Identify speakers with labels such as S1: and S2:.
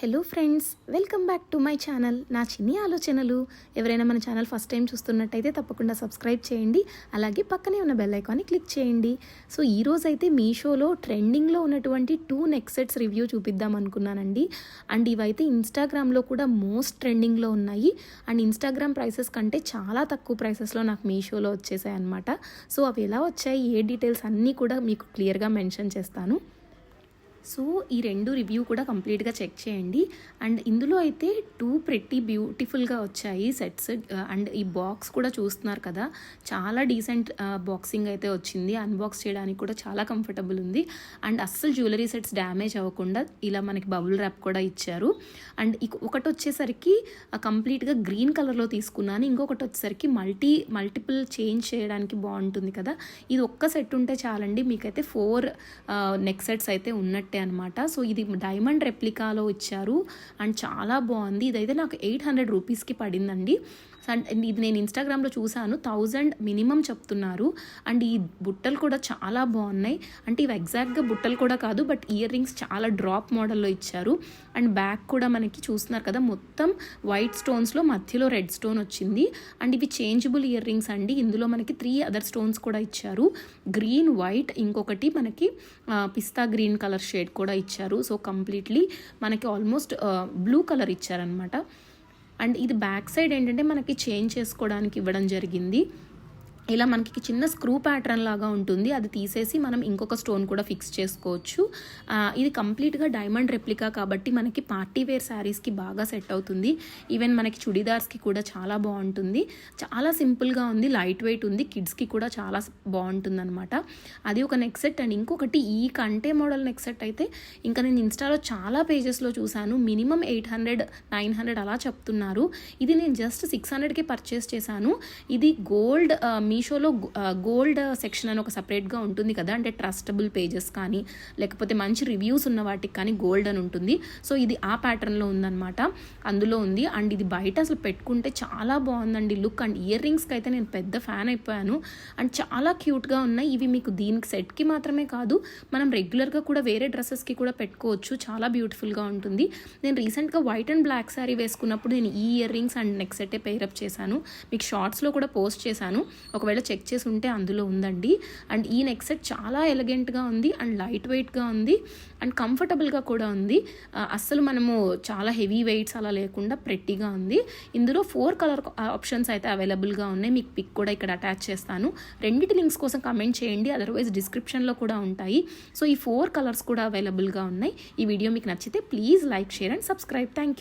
S1: Hello friends, welcome back to my channel. నా చిన్ని ఆలోచనలు. ఎవరైనా మన ఛానల్ ఫస్ట్ టైం చూస్తున్నట్టయితే తప్పకుండా సబ్స్క్రైబ్ చేయండి. అలాగే పక్కనే ఉన్న బెల్ ఐకాన్ని క్లిక్ చేయండి. సో ఈరోజు అయితే మీషోలో ట్రెండింగ్లో ఉన్నటువంటి 2 నెక్ సెట్స్ రివ్యూ చూపిద్దాం అనుకున్నానండి. అండ్ ఇవైతే ఇన్స్టాగ్రామ్లో కూడా మోస్ట్ ట్రెండింగ్లో ఉన్నాయి. అండ్ ఇన్స్టాగ్రామ్ ప్రైసెస్ కంటే చాలా తక్కువ ప్రైసెస్లో నాకు మీషోలో వచ్చేసాయి అనమాట. సో అవి ఎలా వచ్చాయి, ఏ డీటెయిల్స్ అన్నీ కూడా మీకు క్లియర్గా మెన్షన్ చేస్తాను. సో ఈ 2 రివ్యూ కూడా కంప్లీట్గా చెక్ చేయండి. అండ్ ఇందులో అయితే 2 ప్రెట్టి బ్యూటిఫుల్గా వచ్చాయి సెట్స్. అండ్ ఈ బాక్స్ కూడా చూస్తున్నారు కదా, చాలా డీసెంట్ బాక్సింగ్ అయితే వచ్చింది. అన్బాక్స్ చేయడానికి కూడా చాలా కంఫర్టబుల్ ఉంది. అండ్ అస్సలు జ్యువెలరీ సెట్స్ డ్యామేజ్ అవ్వకుండా ఇలా మనకి బబుల్ ర్యాప్ కూడా ఇచ్చారు. అండ్ ఒకటి వచ్చేసరికి కంప్లీట్గా గ్రీన్ కలర్లో తీసుకున్నాను. ఇంకొకటి వచ్చేసరికి మల్టిపుల్ చేంజ్ చేయడానికి బాగుంటుంది కదా. ఇది ఒక్క సెట్ ఉంటే చాలండి, మీకైతే 4 నెక్ సెట్స్ అయితే ఉన్నట్టు అనమాట. సో ఇది డైమండ్ రెప్లికాలో ఇచ్చారు అండ్ చాలా బాగుంది. ఇదైతే నాకు 800 రూపీస్కి పడిందండి. అండ్ ఇది నేను ఇన్స్టాగ్రామ్లో చూసాను, 1000 మినిమం చెప్తున్నారు. అండ్ ఈ బుట్టలు కూడా చాలా బాగున్నాయి. అంటే ఇవి ఎగ్జాక్ట్గా బుట్టలు కూడా కాదు, బట్ ఇయర్ రింగ్స్ చాలా డ్రాప్ మోడల్లో ఇచ్చారు. అండ్ బ్యాక్ కూడా మనకి చూస్తున్నారు కదా, మొత్తం వైట్ స్టోన్స్లో మధ్యలో రెడ్ స్టోన్ వచ్చింది. అండ్ ఇవి చేంజబుల్ ఇయర్ రింగ్స్ అండి. ఇందులో మనకి 3 అదర్ స్టోన్స్ కూడా ఇచ్చారు, గ్రీన్, వైట్, ఇంకొకటి మనకి పిస్తా గ్రీన్ కలర్ షేడ్ కూడా ఇచ్చారు. సో కంప్లీట్లీ మనకి ఆల్మోస్ట్ బ్లూ కలర్ ఇచ్చారనమాట. అండ్ ఇది బ్యాక్ సైడ్ ఏంటంటే మనకి చేంజ్ చేసుకోవడానికి ఇవ్వడం జరిగింది. ఇలా మనకి చిన్న స్క్రూ ప్యాటర్న్ లాగా ఉంటుంది, అది తీసేసి మనం ఇంకొక స్టోన్ కూడా ఫిక్స్ చేసుకోవచ్చు. ఇది కంప్లీట్గా డైమండ్ రెప్లికా కాబట్టి మనకి పార్టీ వేర్ శారీస్కి బాగా సెట్ అవుతుంది. ఈవెన్ మనకి చుడిదార్స్కి కూడా చాలా బాగుంటుంది. చాలా సింపుల్గా ఉంది, లైట్ వెయిట్ ఉంది, కిడ్స్కి కూడా చాలా బాగుంటుంది అనమాట. అది ఒక నెక్ సెట్. అండ్ ఇంకొకటి ఈ కంటే మోడల్ నెక్ సెట్ అయితే ఇంకా నేను ఇన్స్టాలో చాలా పేజెస్లో చూశాను, మినిమం 800, 900 అలా చెప్తున్నారు. ఇది నేను జస్ట్ 600కే పర్చేస్ చేశాను. ఇది గోల్డ్, మీషోలో గోల్డ్ సెక్షన్ అని ఒక సపరేట్గా ఉంటుంది కదా, అంటే ట్రస్టబుల్ పేజెస్ కానీ లేకపోతే మంచి రివ్యూస్ ఉన్న వాటికి కానీ గోల్డ్ అని ఉంటుంది. సో ఇది ఆ ప్యాటర్న్లో ఉందన్నమాట, అందులో ఉంది. అండ్ ఇది బయట అసలు పెట్టుకుంటే చాలా బాగుందండి లుక్. అండ్ ఇయర్ రింగ్స్కి అయితే నేను పెద్ద ఫ్యాన్ అయిపోయాను. అండ్ చాలా క్యూట్గా ఉన్నాయి. ఇవి మీకు దీనికి సెట్కి మాత్రమే కాదు, మనం రెగ్యులర్గా కూడా వేరే డ్రెస్సెస్కి కూడా పెట్టుకోవచ్చు. చాలా బ్యూటిఫుల్గా ఉంటుంది. నేను రీసెంట్గా వైట్ అండ్ బ్లాక్ శారీ వేసుకున్నప్పుడు నేను ఈ ఇయర్ రింగ్స్ అండ్ నెక్ సెట్టే పేరప్ చేశాను. మీకు షార్ట్స్లో కూడా పోస్ట్ చేశాను, ఒకవేళ చెక్ చేసి ఉంటే అందులో ఉందండి. అండ్ ఈ నెక్ సెట్ చాలా ఎలిగెంట్గా ఉంది అండ్ లైట్ వెయిట్గా ఉంది అండ్ కంఫర్టబుల్గా కూడా ఉంది. అస్సలు మనము చాలా హెవీ వెయిట్స్ అలా లేకుండా ప్రెట్టిగా ఉంది. ఇందులో 4 కలర్ ఆప్షన్స్ అయితే అవైలబుల్గా ఉన్నాయి. మీకు పిక్ కూడా ఇక్కడ అటాచ్ చేస్తాను. రెండిటి లింక్స్ కోసం కమెంట్ చేయండి, అదర్వైజ్ డిస్క్రిప్షన్లో కూడా ఉంటాయి. సో ఈ 4 కలర్స్ కూడా అవైలబుల్గా ఉన్నాయి. ఈ వీడియో మీకు నచ్చితే please like, share and subscribe. Thank you.